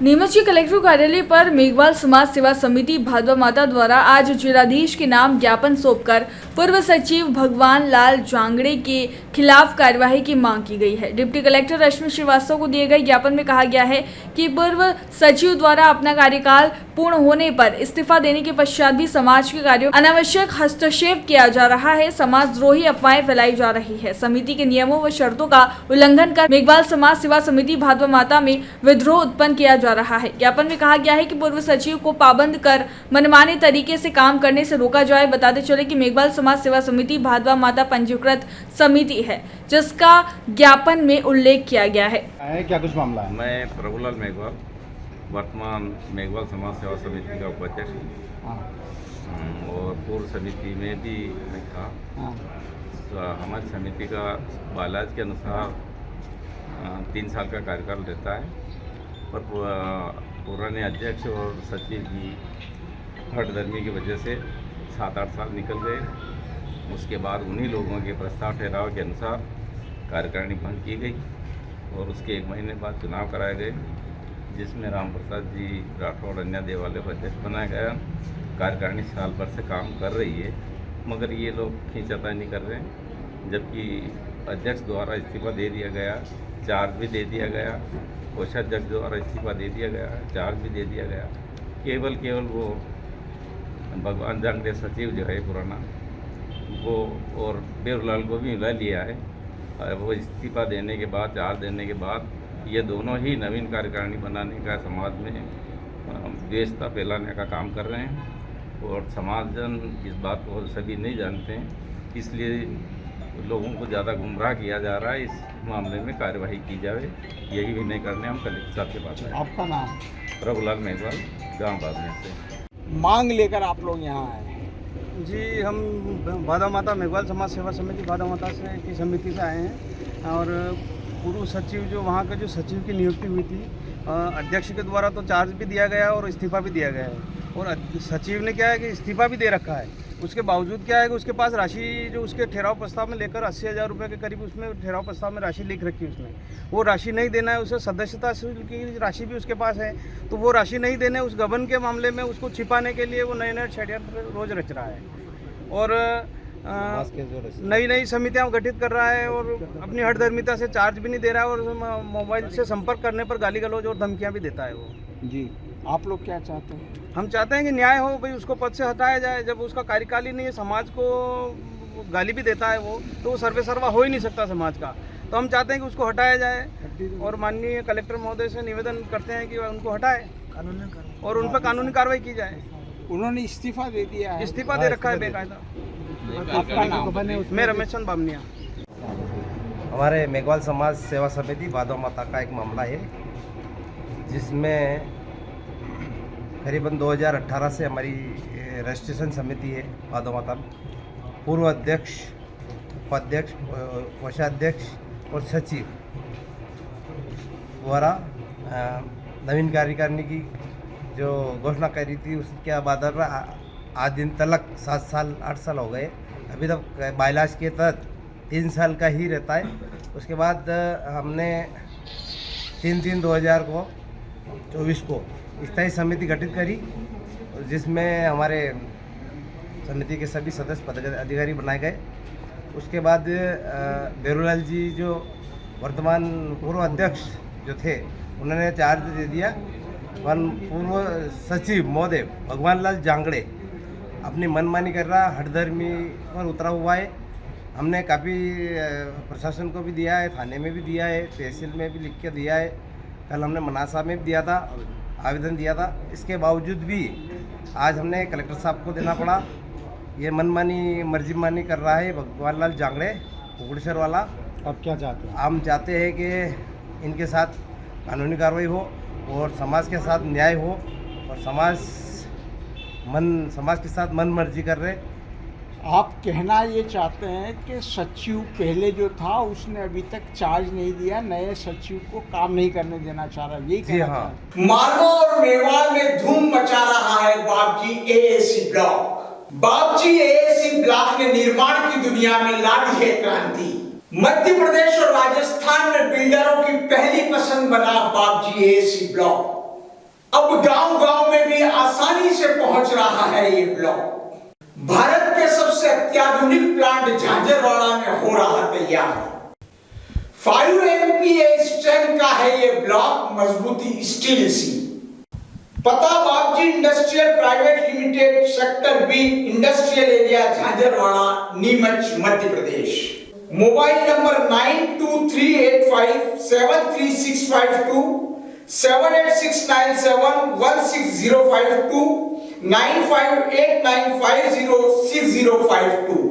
नीमच के कलेक्टर कार्यालय पर मेघवाल समाज सेवा समिति भादवा माता द्वारा आज जिलाधीश के नाम ज्ञापन सौंपकर पूर्व सचिव भगवान लाल जांगड़े के खिलाफ कार्यवाही की मांग की गई है। डिप्टी कलेक्टर रश्मि श्रीवास्तव को दिए गए ज्ञापन में कहा गया है कि पूर्व सचिव द्वारा अपना कार्यकाल पूर्ण होने पर इस्तीफा देने के पश्चात भी समाज के कार्यों अनावश्यक हस्तक्षेप किया जा रहा है। समाजद्रोही अफवाहें फैलाई जा रही है। समिति के नियमों व शर्तों का उल्लंघन कर मेघवाल समाज सेवा समिति भादवा माता में विद्रोह उत्पन्न किया जा रहा है। ज्ञापन में कहा गया है कि पूर्व सचिव को पाबंद कर मनमाने तरीके से काम करने से रोका जाए। बताते चले कि मेघवाल समाज सेवा समिति भादवा माता पंजीकृत समिति है, जिसका ज्ञापन में उल्लेख किया गया है। क्या कुछ मामला है? मैं प्रभुलाल मेघवाल, वर्तमान मेघवाल समाज सेवा समिति का उपाध्यक्ष हूँ और पूर्व समिति में भी मैं था। तो हमारी समिति का बालाज के अनुसार 3 साल का कार्यकाल रहता है, पर पुराने अध्यक्ष और सचिव की हठधर्मी की वजह से 7-8 साल निकल गए। उसके बाद उन्हीं लोगों के प्रस्ताव ठहराव के अनुसार कार्यकारिणी भंग की गई और उसके 1 महीने बाद चुनाव कराए गए, जिसमें राम प्रसाद जी राठौड़ अन्य देवालय को अध्यक्ष बनाया गया। कार्यकारिणी साल भर से काम कर रही है, मगर ये लोग खींचातानी कर रहे हैं, जबकि अध्यक्ष द्वारा इस्तीफा दे दिया गया, चार्ज भी दे दिया गया, कोषाध्यक्ष द्वारा इस्तीफा दे दिया गया, चार्ज भी दे दिया गया। केवल वो भगवान जांगड़े सचिव जो है पुराना, वो और बेरुलाल को भी मिला लिया है। और वो इस्तीफा देने के बाद, चार्ज देने के बाद, ये दोनों ही नवीन कार्यकारिणी बनाने का समाज में द्वेषता फैलाने का काम कर रहे हैं और समाजजन इस बात को सभी नहीं जानते हैं, इसलिए लोगों को ज़्यादा गुमराह किया जा रहा है। इस मामले में कार्यवाही की जाए, यही भी नहीं करने हम कलेक्टर साहब के पास आए। आपका नाम? प्रभुलाल मेघवाल, गाँव बादमे से। मांग लेकर आप लोग यहाँ आए? जी, हम भादवा माता मेघवाल समाज सेवा समिति भादवा माता से की समिति से आए हैं और पूर्व सचिव जो वहाँ का जो सचिव की नियुक्ति हुई थी, अध्यक्ष के द्वारा तो चार्ज भी दिया गया और इस्तीफा भी दिया गया है और सचिव ने क्या है कि इस्तीफा भी दे रखा है। उसके बावजूद क्या है कि उसके पास राशि जो उसके ठहराव प्रस्ताव में लेकर 80,000 रुपये के करीब उसमें ठहराव प्रस्ताव में राशि लिख रखी है। उसमें वो राशि नहीं देना है, उसे सदस्यता शुल्क की राशि भी उसके पास है, तो वो राशि नहीं देने, उस गबन के मामले में उसको छिपाने के लिए वो नए षड्यंत्र रोज रच रहा है और नई समितियां गठित कर रहा है और अपनी हठधर्मिता से चार्ज भी नहीं दे रहा है और मोबाइल से संपर्क करने पर गाली गलौज और धमकियां भी देता है वो। जी, आप लोग क्या चाहते हैं? हम चाहते हैं कि न्याय हो, भाई उसको पद से हटाया जाए। जब उसका कार्यकाल ही नहीं है, समाज को गाली भी देता है वो, तो वो सर्वे सर्वा हो ही नहीं सकता समाज का। तो हम चाहते हैं कि उसको हटाया जाए और माननीय कलेक्टर महोदय से निवेदन करते हैं कि उनको हटाए और उन पर कानूनी कार्रवाई की जाए। उन्होंने इस्तीफा दे दिया है? इस्तीफा दे रखा है बेकायदा। आपका नाम? मैं रमेश चंद बामनिया। हमारे मेघवाल समाज सेवा समिति भादवा माता का एक मामला है, जिसमें करीबन 2018 से हमारी रजिस्ट्रेशन समिति है भादवा माता में। पूर्व अध्यक्ष, उपाध्यक्ष, कोषाध्यक्ष और सचिव द्वारा नवीन कार्यकारिणी की जो घोषणा करी थी, उसके बाद आज दिन तक 7 साल 8 साल हो गए। अभी तक बाइलाज के तहत 3 साल का ही रहता है। उसके बाद हमने 3/3/2024 को स्थायी समिति गठित करी, जिसमें हमारे समिति के सभी सदस्य पदाधिकारी बनाए गए। उसके बाद बेरुलाल जी जो वर्तमान पूर्व अध्यक्ष जो थे, उन्होंने चार्ज दे दिया। पूर्व सचिव महोदय भगवान लाल जांगड़े अपनी मनमानी कर रहा, हठधर्मी पर उतरा हुआ है। हमने काफ़ी प्रशासन को भी दिया है, थाने में भी दिया है, तहसील में भी लिख के दिया है, कल हमने मनासा में भी दिया था, आवेदन दिया था। इसके बावजूद भी आज हमने कलेक्टर साहब को देना पड़ा। ये मनमानी मर्जी मानी कर रहा है भगवान लाल जांगड़े कुकड़ेश्वर वाला। अब क्या चाहते हैं? हम चाहते हैं कि इनके साथ कानूनी कार्रवाई हो और समाज के साथ न्याय हो और समाज के साथ मन मर्जी कर रहे। आप कहना ये चाहते हैं कि सचिव पहले जो था उसने अभी तक चार्ज नहीं दिया, नए सचिव को काम नहीं करने देना चाह रहा, यही जी हाँ। मालवा और मेवाड़ में धूम मचा रहा है Bapji AAC block. Bapji AAC block ने निर्माण की दुनिया में ला दी है क्रांति। मध्य प्रदेश और राजस्थान में बिल्डरों की पहली पसंद बना बापजी एएसी ब्लॉक। अब गांव-गांव में भी आसानी से पहुंच रहा है ये ब्लॉक। भारत के सबसे अत्याधुनिक प्लांट झांझरवाड़ा में हो रहा तैयार। 5 MPa स्ट्रेंथ का है ये ब्लॉक, मजबूती स्टील सी। पता Bapji industrial private limited, sector B, industrial area, Jhanjharwada, Neemuch, Madhya Pradesh. Mobile number 9238573652, 78697160052, 9589506052।